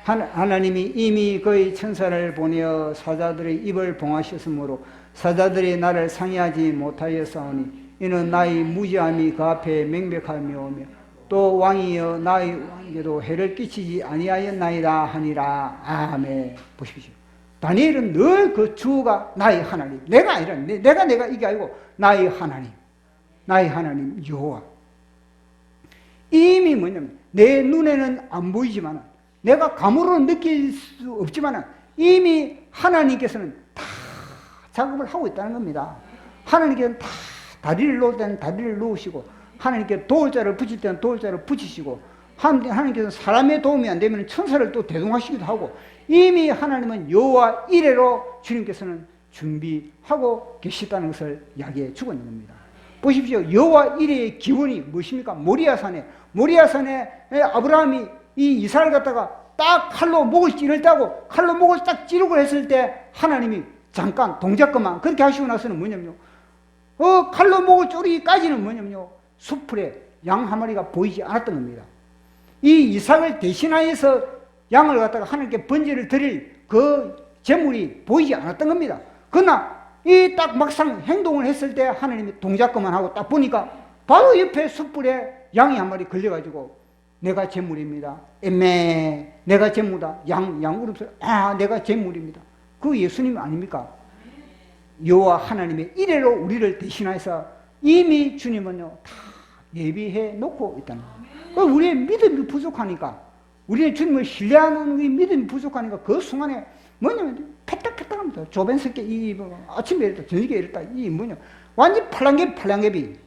Speaker 1: 하나님이 이미 그의 천사를 보내어 사자들의 입을 봉하셨으므로 사자들이 나를 상의하지 못하였사오니 이는 나의 무지함이 그 앞에 명백함이 오며 또 왕이여 나의 왕에게도 해를 끼치지 아니하였나이다 하니라. 아멘. 보십시오. 다니엘은 늘 그 주가 나의 하나님, 내가 아니라 내가 이게 아니고 나의 하나님 여호와. 이미 뭐냐면 내 눈에는 안 보이지만 내가 감으로 느낄 수 없지만 이미 하나님께서는 다 작업을 하고 있다는 겁니다. 하나님께서는 다 다리를 놓을 때는 다리를 놓으시고 하나님께 도울자를 붙일 때는 도울자를 붙이시고 하나님께서는 사람의 도움이 안 되면 천사를 또 대동하시기도 하고 이미 하나님은 여호와 이레로 주님께서는 준비하고 계시다는 것을 이야기해 주고 있는 겁니다. 보십시오. 여호와 이레의 기원이 무엇입니까? 모리아산에 아브라함이 이 이삭을 갖다가 딱 칼로 목을 찌르다고 칼로 목을 딱 찌르고 했을 때 하나님이 잠깐 동작만 그렇게 하시고 나서는 뭐냐면요, 칼로 목을 쪼르기까지는 뭐냐면요, 수풀에 양 한 마리가 보이지 않았던 겁니다. 이 이삭을 대신하여서 양을 갖다가 하나님께 번제를 드릴 그 제물이 보이지 않았던 겁니다. 그러나 이 딱 막상 행동을 했을 때 하나님이 동작만 하고 딱 보니까 바로 옆에 숯불에 양이 한 마리 걸려가지고 내가 제물입니다. 에메, 내가 제물이다. 양 울음소리, 내가 제물입니다. 그 예수님 아닙니까? 여호와 하나님의 이래로 우리를 대신해서 이미 주님은요 다 예비해 놓고 있다는 거예요. 우리의 믿음이 부족하니까, 우리의 주님을 신뢰하는 믿음이 부족하니까 그 순간에 뭐냐면 패딱패딱합니다. 조변석계 아침에 이랬다 저녁에 이랬다 이 뭐냐 완전 팔랑개비.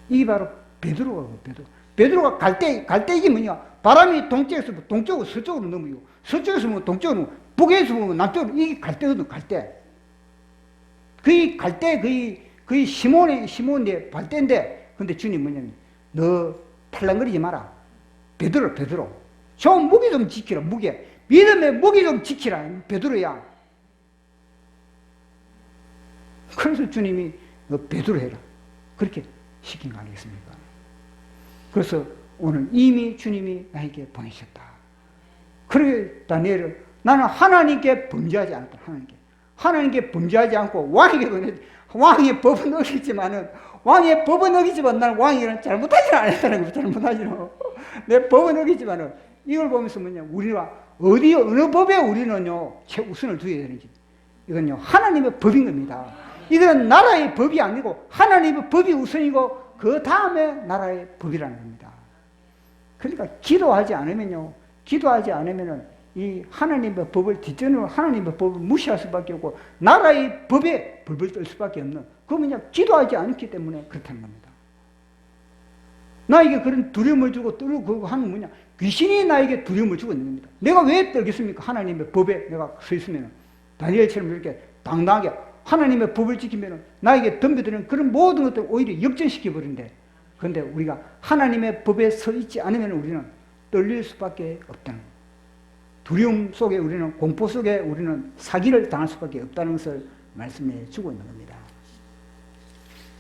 Speaker 1: 이게 바로 베드로가 갈 때 이게 뭐냐, 바람이 동쪽에서 동쪽으로 서쪽으로 넘어요. 서쪽에서 보면 동쪽으로, 북에서 보면 남쪽으로. 이게 갈대거든. 갈대. 그의 시몬의 발대인데, 근데 주님 뭐냐면 너 팔랑거리지 마라. 베드로 저 무기 좀 지키라. 믿음의 무기 좀 지키라. 베드로야. 그래서 주님이 너 베드로 해라. 그렇게 시킨 거 아니겠습니까? 그래서 오늘 이미 주님이 나에게 보내셨다. 그래 다니엘은 나는 하나님께 범죄하지 않았다. 하나님께 범죄하지 않고 왕의 법은 어기지만 나는 왕이는 잘못하지는 않았다는 거예요. 잘못하지는. 내 법은 어기지만은 이걸 보면서 뭐냐, 우리가 어느 법에 우리는요 최우선을 두어야 되는지, 이건요 하나님의 법인 겁니다. 이건 나라의 법이 아니고 하나님의 법이 우선이고 그 다음에 나라의 법이라는 겁니다. 그러니까 기도하지 않으면은 이 하나님의 법을 뒷전으로 하나님의 법을 무시할 수밖에 없고 나라의 법에 벌벌 떨 수밖에 없는, 그 뭐냐, 기도하지 않기 때문에 그렇다는 겁니다. 나에게 그런 두려움을 주고 떨고 하는 뭐냐, 귀신이 나에게 두려움을 주고 있는 겁니다. 내가 왜 떨겠습니까? 하나님의 법에 내가 서 있으면 다니엘처럼 이렇게 당당하게 하나님의 법을 지키면 나에게 덤벼드는 그런 모든 것들을 오히려 역전시켜 버린대. 그런데 우리가 하나님의 법에 서 있지 않으면 우리는 떨릴 수밖에 없다는 거예요. 두려움 속에 우리는, 공포 속에 우리는 사기를 당할 수밖에 없다는 것을 말씀해 주고 있는 겁니다.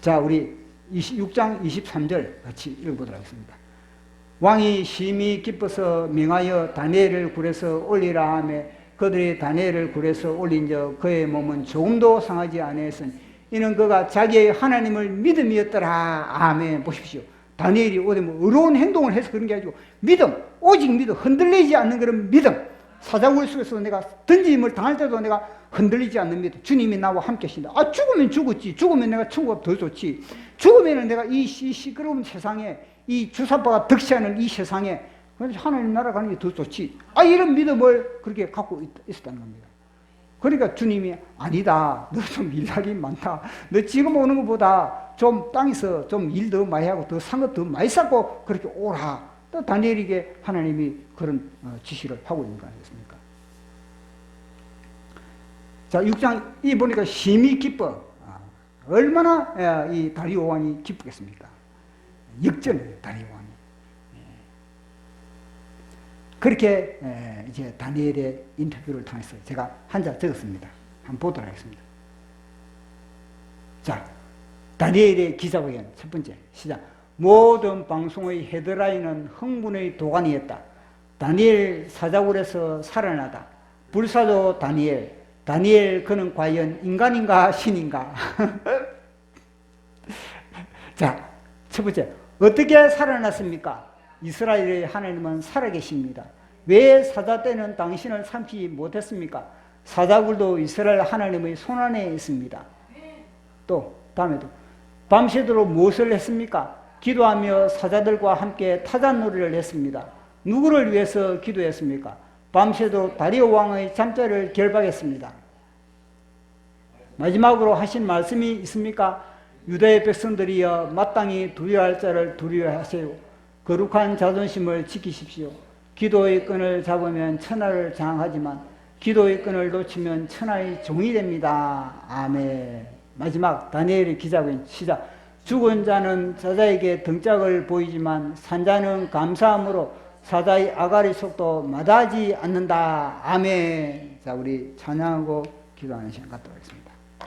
Speaker 1: 자, 우리 6장 23절 같이 읽어보도록 하겠습니다. 왕이 심히 기뻐서 명하여 다니엘을 굴에서 올리라 하며 그들이 다니엘을 굴에서 올린즉 그의 몸은 조금도 상하지 아니하였으니 이는 그가 자기의 하나님을 믿음이었더라. 아멘. 보십시오. 다니엘이 어디 뭐 어려운 행동을 해서 그런 게 아니고 믿음, 오직 믿음, 흔들리지 않는 그런 믿음. 사자굴 속에서 내가 던짐을 당할 때도 내가 흔들리지 않는 믿음. 주님이 나와 함께 하신다. 아, 죽으면 죽었지. 죽으면 내가 천국가 더 좋지. 죽으면 내가 이 시끄러운 세상에, 이 주사파가 득세하는 이 세상에 하나님 나라 가는 게 더 좋지. 아, 이런 믿음을 그렇게 갖고 있었다는 겁니다. 그러니까 주님이 아니다. 너 좀 일하기 많다. 너 지금 오는 것보다 좀 땅에서 좀 일 더 많이 하고 더 산 것 더 많이 쌓고 그렇게 오라. 또 다니엘에게 하나님이 그런 지시를 하고 있는 거 아니겠습니까? 자, 6장 이 보니까 심히 기뻐. 얼마나 이 다리오 왕이 기쁘겠습니까? 역전이에요, 다리오 왕이. 그렇게 이제 다니엘의 인터뷰를 통해서 제가 한 자 적었습니다. 한번 보도록 하겠습니다. 자, 다니엘의 기자회견 첫 번째 시작. 모든 방송의 헤드라인은 흥분의 도가니였다. 다니엘 사자굴에서 살아나다. 불사조 다니엘. 다니엘 그는 과연 인간인가 신인가? 자, 첫 번째 어떻게 살아났습니까? 이스라엘의 하나님은 살아계십니다. 왜 사자 때는 당신을 삼키지 못했습니까? 사자굴도 이스라엘 하나님의 손안에 있습니다. 또 다음에도 밤새도록 무엇을 했습니까? 기도하며 사자들과 함께 타잔놀이를 했습니다. 누구를 위해서 기도했습니까? 밤새도록 다리오 왕의 잠자리를 결박했습니다. 마지막으로 하신 말씀이 있습니까? 유다의 백성들이여 마땅히 두려워할 자를 두려워하세요. 거룩한 자존심을 지키십시오. 기도의 끈을 잡으면 천하를 장악하지만 기도의 끈을 놓치면 천하의 종이 됩니다. 아멘. 마지막 다니엘의 기자회견 시작. 죽은 자는 사자에게 등짝을 보이지만 산자는 감사함으로 사자의 아가리 속도 마다하지 않는다. 아멘. 자, 우리 찬양하고 기도하는 시간 갖도록 하겠습니다.